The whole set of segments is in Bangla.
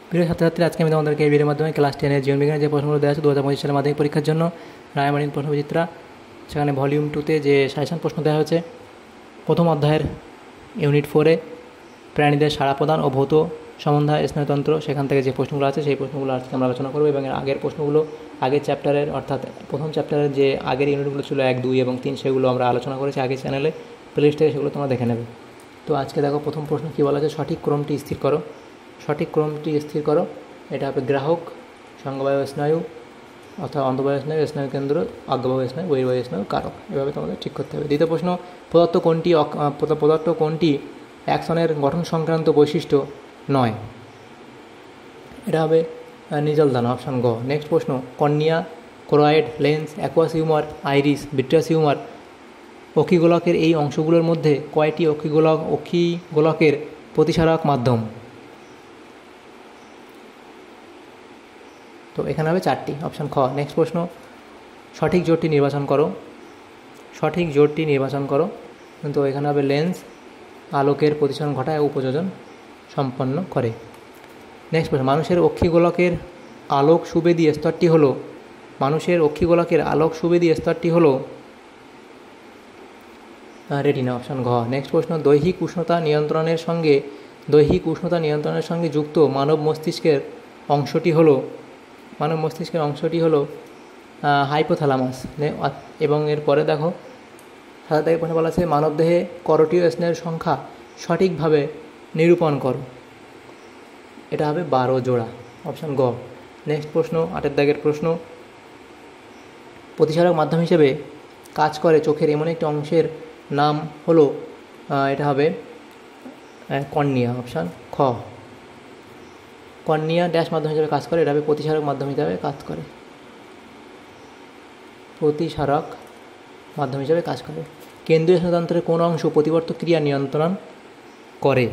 প্রিয় ছাত্রছাত্রী, আজকে আমি তোমাদেরকে এই ভিডিওর মাধ্যমে ক্লাস 10-এর জীবনবিজ্ঞানের যে প্রশ্নগুলো দেওয়া আছে 2025 সালের মাধ্যমিক পরীক্ষার জন্য রায়মার্টিন প্রশ্নবিচিত্রা, সেখানে ভলিউম 2-তে যে সাজেশন প্রশ্ন দেওয়া হয়েছে প্রথম অধ্যায়ের ইউনিট 4-এ প্রাণীদের সাড়া প্রদান ও ভৌত সম্বন্ধে স্নায়ুতন্ত্র, সেখান থেকে যে প্রশ্নগুলো আছে সেই প্রশ্নগুলো আজকে আমরা আলোচনা করবো। এবং এর আগের প্রশ্নগুলো আগের চ্যাপ্টারের অর্থাৎ প্রথম চ্যাপ্টারের যে আগের ইউনিটগুলো ছিল 1, 2 এবং 3 সেগুলো আমরা আলোচনা করেছি আগের চ্যানেলে, প্লেলিস্ট থেকে সেগুলো তোমরা দেখে নেবে। তো আজকে দেখো প্রথম প্রশ্ন কী বলা আছে, সঠিক ক্রমটি স্থির করো। সঠিক ক্রমটি স্থির করো, এটা হবে গ্রাহক, সংঘবায়ু স্নায়ু অর্থাৎ অন্তর্বায়ু স্নায়ু, স্নায়ু কেন্দ্র, অজ্ঞবায়ু স্নায়ু, বহির্বায়ু স্নায়ু, কারক। এভাবে তোমাদের ঠিক করতে হবে। দ্বিতীয় প্রশ্ন, পদার্থ কোনটি অ্যাকশনের গঠন সংক্রান্ত বৈশিষ্ট্য নয়? এটা হবে নিজল দানা, অপশান গ। নেক্সট প্রশ্ন, cornea, choroid, lens, aqueous humour, iris, vitreous humour অক্ষিগোলকের এই অংশগুলোর মধ্যে কয়টি অক্ষিগোলকের প্রতিসারক মাধ্যম? তো এখানে হবে 4টি, অপশান খ। নেক্সট প্রশ্ন, সঠিক জোটটি নির্বাচন করো। সঠিক জোটটি নির্বাচন করো, কিন্তু এখানে হবে লেন্স আলোকের প্রতিসরণ ঘটায় উপযোজন সম্পন্ন করে। নেক্সট প্রশ্ন, মানুষের অক্ষিগোলকের আলোক সুবেদী স্তরটি হলো রেটিনা, অপশান ঘ। নেক্সট প্রশ্ন, দৈহিক উষ্ণতা নিয়ন্ত্রণের সঙ্গে যুক্ত মানব মস্তিষ্কের অংশটি হলো হাইপোথ্যালামাস। এবং এরপরে দেখো 7 প্রশ্ন বলা আছে, মানবদেহে করটীয় স্নায়ুর সংখ্যা সঠিকভাবে নিরূপণ করো। এটা হবে 12 জোড়া, অপশান গ। নেক্সট প্রশ্ন 8 প্রশ্ন, প্রতিসারক মাধ্যম হিসেবে কাজ করে চোখের এমন একটি অংশের নাম হলো, এটা হবে কর্নিয়া, অপশান খ। কর্নিয়া ড্যাশ মাধ্যম হিসেবে কাজ করে, এটা হবে প্রতিসারক মাধ্যম হিসেবে কাজ করে। কেন্দ্রীয় স্নায়ুতন্ত্রের কোন অংশ প্রতিবর্ত ক্রিয়া নিয়ন্ত্রণ করে?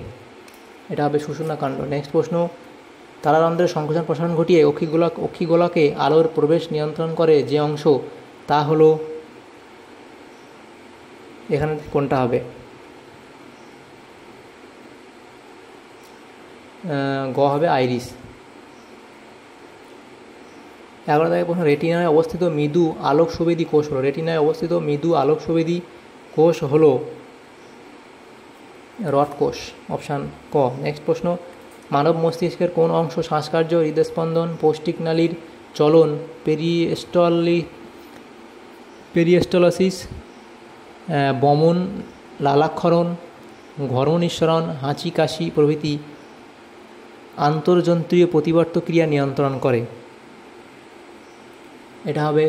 এটা হবে সুষুম্না কাণ্ড। নেক্সট প্রশ্ন, তারারন্ধ্রের সংকোচন প্রসারণ ঘটিয়ে অক্ষিগোলকে আলোর প্রবেশ নিয়ন্ত্রণ করে যে অংশ, তা হলো, এখানে কোনটা হবে? গ হবে আইরিস। 11 প্রশ্ন, রেটিনায় অবস্থিত মৃদু আলোক সুবেদী কোষ হলো রড কোষ, অপশান ক। নেক্সট প্রশ্ন, মানব মস্তিষ্কের কোন অংশ শ্বাসকার্য, হৃদস্পন্দন, পৌষ্টিক নালীর চলন, পেরিস্টালসিস, বমন, লালাক্ষরণ, ঘর্ম নিঃসরণ, হাঁচি কাশি প্রভৃতি আন্তর্জন্ত্রীয় প্রতিবর্ত ক্রিয়া নিয়ন্ত্রণ করে? এটা হবে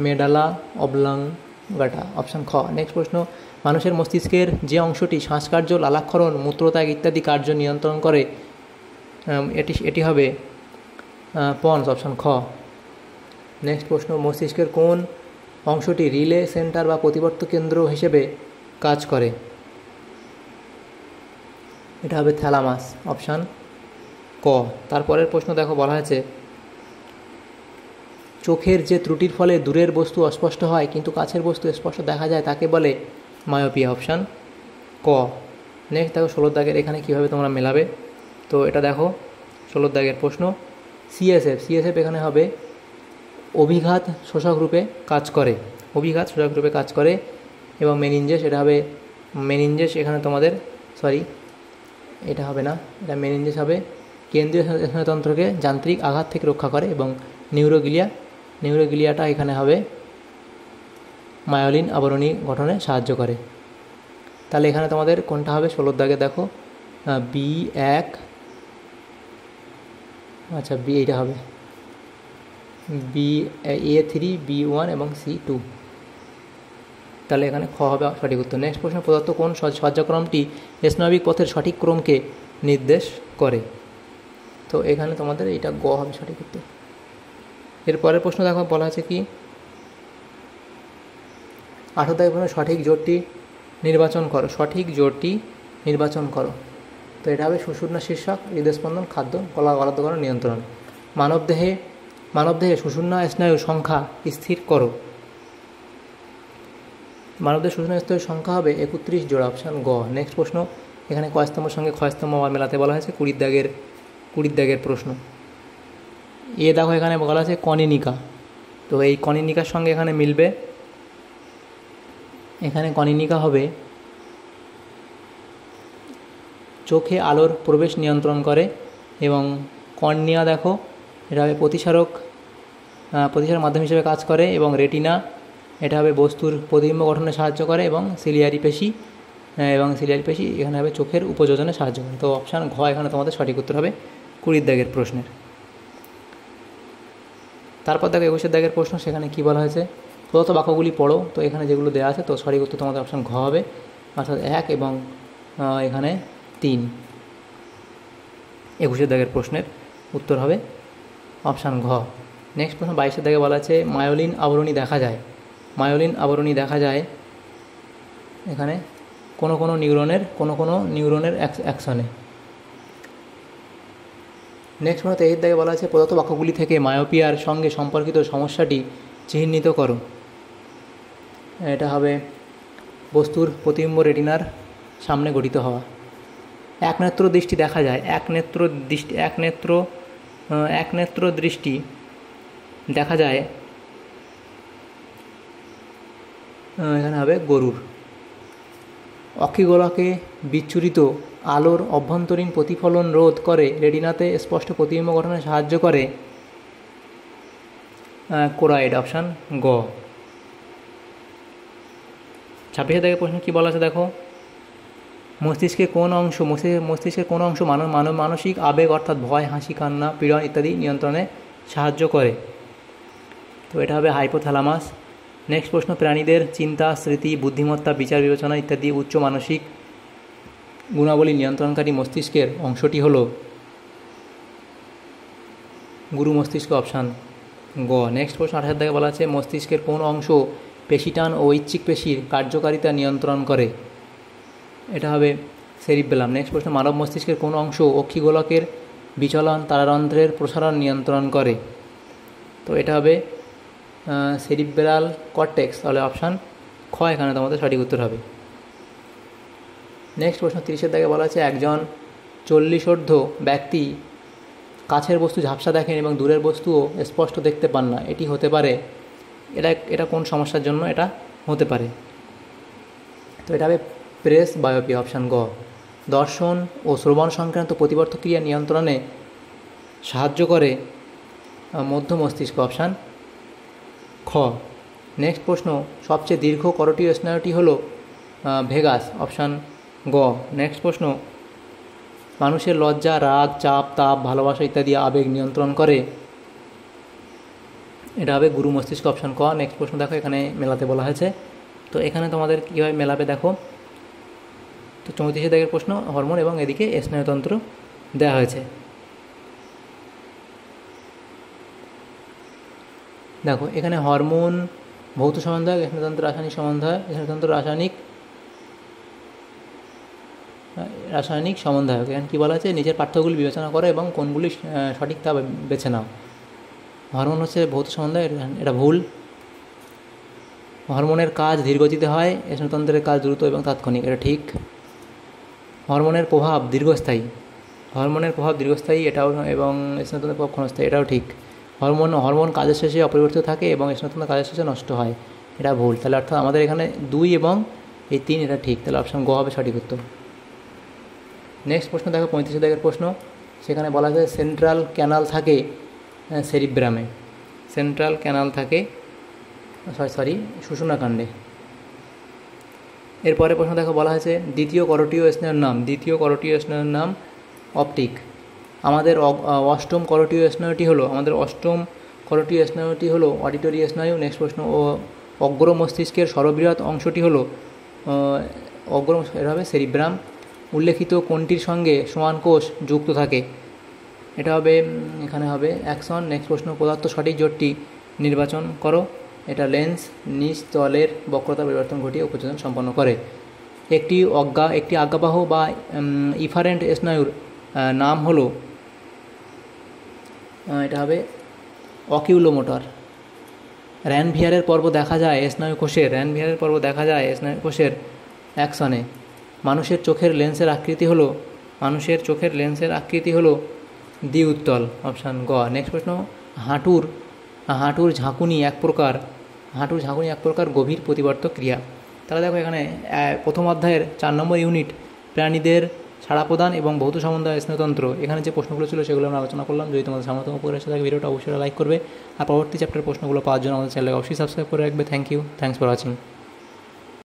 মেডালা অবলাঙ্গাটা, অপশান খ। নেক্সট প্রশ্ন, মানুষের মস্তিষ্কের যে অংশটি শ্বাসকার্য, লালাক্ষরণ, মূত্রত্যাগ ইত্যাদি কার্য নিয়ন্ত্রণ করে, এটি হবে পন্স, অপশান খ। নেক্সট প্রশ্ন, মস্তিষ্কের কোন অংশটি রিলে সেন্টার বা প্রতিবর্ত কেন্দ্র হিসেবে কাজ করে? এটা হবে থ্যালামাস, অপশান ক। তারপরের প্রশ্ন দেখো, বলা হয়েছে চোখের যে ত্রুটির ফলে দূরের বস্তু অস্পষ্ট হয় কিন্তু কাছের বস্তু স্পষ্ট দেখা যায় তাকে বলে মায়োপিয়া, অপশান ক। নেক্সট দেখো 16 এখানে কীভাবে তোমরা মেলাবে। তো এটা দেখো 16 প্রশ্ন, সিএসএফ এখানে হবে অভিঘাত শোষক রূপে কাজ করে। এবং মেনিনজেস, এটা হবে মেনিনজেস, এখানে তোমাদের এটা হবে না, এটা মেনিনজেস হবে কেন্দ্রীয় স্নায়ুতন্ত্রকে যান্ত্রিক আঘাত থেকে রক্ষা করে। এবং নিউরোগ্লিয়াটা এখানে হবে মায়োলিন আবরণী গঠনে সাহায্য করে। তাহলে এখানে তোমাদের কোনটা হবে 16 দেখো B1, আচ্ছা বি, এইটা হবে A3, B1 এবং C2। তাহলে এখানে খ হবে সঠিক উত্তর। নেক্সট প্রশ্ন, প্রদত্ত কোন সজ্জাক্রমটি স্নায়বিক পথের সঠিক ক্রমকে নির্দেশ করে? তো এখানে তোমাদের এইটা গ হবে সঠিক উত্তর। এরপরের প্রশ্ন দেখো, বলা আছে কি 18 প্রশ্ন, সঠিক জোটটি নির্বাচন করো। তো এটা হবে সুষুম্না শীর্ষক, হৃদস্পন্দন, খাদ্য, গলাধঃকরণ নিয়ন্ত্রণ। মানবদেহে সুষুম্না স্নায়ুর সংখ্যা স্থির করো। মানবদেহের সুষুম্না স্নায়ুর সংখ্যা হবে 31 জোড়া, অপশান গ। নেক্সট প্রশ্ন, এখানে ক স্তম্ভের সঙ্গে খ স্তম্ভ মেলাতে বলা হয়েছে। 20 20 দাগের প্রশ্ন। দেখো এখানে বলা আছে কনিনিকা, তো এই কনিনিকার সঙ্গে এখানে মিলবে, এখানে কনিনিকা হবে চোখে আলোর প্রবেশ নিয়ন্ত্রণ করে, এবং কর্নিয়া দেখো এটা হবে প্রতিসারক মাধ্যম হিসেবে কাজ করে, এবং রেটিনা এটা হবে বস্তুর প্রতিবিম্ব গঠনে সাহায্য করে, এবং সিলিয়ারি পেশি এখানে হবে চোখের উপযোজনে সাহায্য করে। তো অপশান ঘ এখানে তোমাদের সঠিক উত্তর হবে 20 দাগের প্রশ্নের। তারপর দেখো 21 দাগের প্রশ্ন, সেখানে কি বলা হয়েছে, প্রদত্ত বাক্যগুলি পড়ো। তো এখানে যেগুলো দেওয়া আছে, তো সঠিক উত্তর তোমাদের অপশান ঘ হবে, অর্থাৎ 1 এবং এখানে 3। 21 দাগের প্রশ্নের উত্তর হবে অপশান ঘ। নেক্সট প্রশ্ন 22 দাগে বলা আছে মায়োলিন আবরণী দেখা যায়। মায়োলিন আবরণী দেখা যায় এখানে কোনো কোনো নিউরনের অ্যাকশনে। নেক্সট প্রশ্ন 23 দাগে বলা আছে প্রদত্ত বাক্যগুলি থেকে মায়োপিয়ার সঙ্গে সম্পর্কিত সমস্যাটি চিহ্নিত করো। এটা হবে বস্তুর প্রতিবিম্ব রেটিনার সামনে গঠিত হওয়া। একনেত্র দৃষ্টি দেখা যায়, একনেত্র দৃষ্টি দেখা যায় এখানে হবে গরুর। অক্ষিগোলকে বিচ্ছুরিত আলোর অভ্যন্তরীণ প্রতিফলন রোধ করে রেটিনাতে স্পষ্ট প্রতিবিম্ব গঠনে সাহায্য করে কোরাইড, অপশান গ। 26 দাগের প্রশ্ন কী বলা আছে দেখো, মস্তিষ্কের কোন অংশ মানসিক আবেগ অর্থাৎ ভয়, হাসি, কান্না, পীড়ন ইত্যাদি নিয়ন্ত্রণে সাহায্য করে। তো এটা হবে হাইপোথ্যালামাস। নেক্সট প্রশ্ন, প্রাণীদের চিন্তা, স্মৃতি, বুদ্ধিমত্তা, বিচার বিবেচনা ইত্যাদি উচ্চ মানসিক গুণাবলী নিয়ন্ত্রণকারী মস্তিষ্কের অংশটি হলো গুরু মস্তিষ্ক, অপশান গ। নেক্সট প্রশ্ন 28 দাগে বলা আছে মস্তিষ্কের কোন অংশ পেশিটান ও ঐচ্ছিক পেশির কার্যকারিতা নিয়ন্ত্রণ করে। এটা হবে সেরিবেলাম। নেক্সট প্রশ্ন, মানব মস্তিষ্কের কোন অংশ অক্ষিগোলকের বিচলন, তারারন্ধ্রের প্রসারণ নিয়ন্ত্রণ করে। তো এটা হবে সেরিব্রাল কর্টেক্স, তাহলে অপশান খ এখানে তোমাদের সঠিক উত্তর হবে। নেক্সট প্রশ্ন 30 দাগে বলা আছে একজন 40 ব্যক্তি কাছের বস্তু ঝাপসা দেখেন এবং দূরের বস্তুও স্পষ্ট দেখতে পান না, এটি হতে পারে, এটা কোন সমস্যার জন্য এটা হতে পারে। তো এটা হবে প্রেস বায়োপি, অপশান গ। দর্শন ও শ্রবণ সংক্রান্ত প্রতিবর্ধ ক্রিয়া নিয়ন্ত্রণে সাহায্য করে মধ্য মস্তিষ্ক, অপশান খ। নেক্সট প্রশ্ন, সবচেয়ে দীর্ঘ করোটীয় স্নায়ুটি হলো ভেগাস, অপশান গ। নেক্সট প্রশ্ন, মানুষের লজ্জা, রাগ, চাপ, তাপ, ভালোবাসা ইত্যাদি আবেগ নিয়ন্ত্রণ করে। এটা হবে গুরু মস্তিষ্ক, অপশান ক। নেক্সট প্রশ্ন দেখো, এখানে মেলাতে বলা হয়েছে, তো এখানে তোমাদের কীভাবে মেলাবে দেখো। তো 34 দাগের প্রশ্ন, হরমোন এবং এদিকে স্নায়ুতন্ত্র দেওয়া হয়েছে। দেখো এখানে হরমোন ভৌত সম্বন্ধক, স্নায়ুতন্ত্র রাসায়নিক সম্বন্ধক, স্নায়ুতন্ত্র রাসায়নিক সম্বন্ধক। এখানে কী বলা আছে, নিজের পার্থক্যগুলি বিবেচনা করো এবং কোনগুলি সঠিক তা বেছে নাও। হরমোন হচ্ছে ভৌত সম্বন্ধক, এটা ভুল। হরমোনের কাজ ধীরগতিতে হয়, স্নায়ুতন্ত্রের কাজ দ্রুত এবং তাৎক্ষণিক, এটা ঠিক। হরমোনের প্রভাব দীর্ঘস্থায়ী, এটাও, এবং স্নায়ুতন্ত্রের প্রভাব ক্ষণস্থায়ী, এটাও ঠিক। হরমোন কাজের শেষে অপরিবর্তিত থাকে এবং স্নায়ুতন্ত্র কাজের শেষে নষ্ট হয়, এটা ভুল। তাহলে অর্থাৎ আমাদের এখানে 2 এবং 3 এটা ঠিক, তাহলে অপশান গ হবে সঠিক উত্তর। নেক্সট প্রশ্ন দেখো 35 দাগের প্রশ্ন, সেখানে বলা আছে সেন্ট্রাল ক্যানাল থাকে সেরিব্রামে, সেন্ট্রাল ক্যানাল থাকে সুষুম্নাকাণ্ডে। এরপরে প্রশ্ন দেখো বলা হয়েছে দ্বিতীয় করোটীয় স্নায়ুর নাম অপটিক। আমাদের অষ্টম করোটীয় স্নায়ুটি হলো অডিটরি স্নায়ু। নেক্সট প্রশ্ন, অগ্র মস্তিষ্কের সর্ববৃহৎ অংশটি হলো এটা হবে সেরিব্রাম। উল্লেখিত কোনটির সঙ্গে সমান কোষ যুক্ত থাকে। এটা হবে, এখানে হবে অ্যাকশন। নেক্সট প্রশ্ন, পদার্থ সঠিক জোটটি নির্বাচন করো। এটা লেন্স নিচ তলের বক্রতা পরিবর্তন ঘটিয়ে উপযোজন সম্পন্ন করে। একটি আজ্ঞাবাহ বা ইফারেন্ট স্নায়ুর নাম হলো, এটা হবে অকিউলোমোটর। র্যানভিয়ারের পর্ব দেখা যায় স্নায়ু কোষের অ্যাকশনে। মানুষের চোখের লেন্সের আকৃতি হলো দ্বিউত্তল, অপশান গ। নেক্সট প্রশ্ন, হাঁটুর ঝাঁকুনি এক প্রকার গভীর প্রতিবর্তক ক্রিয়া। তাহলে দেখো এখানে প্রথম অধ্যায়ের 4 নম্বর ইউনিট প্রাণীদের সাড়া প্রদান এবং ভৌত সম্বন্ধ স্নায়ুতন্ত্র, এখানে যে প্রশ্নগুলো ছিল সেগুলো আমরা আলোচনা করলাম। যদি তোমাদের সামর্থ্য উপকার এসে থাকে ভিডিওটা অবশ্যই লাইক করবে, আর পরবর্তী চ্যাপ্টারের প্রশ্নগুলো পাওয়ার জন্য আমাদের চ্যানেলকে অবশ্যই সাবস্ক্রাইব করে রাখবে। Thank you, thanks for watching.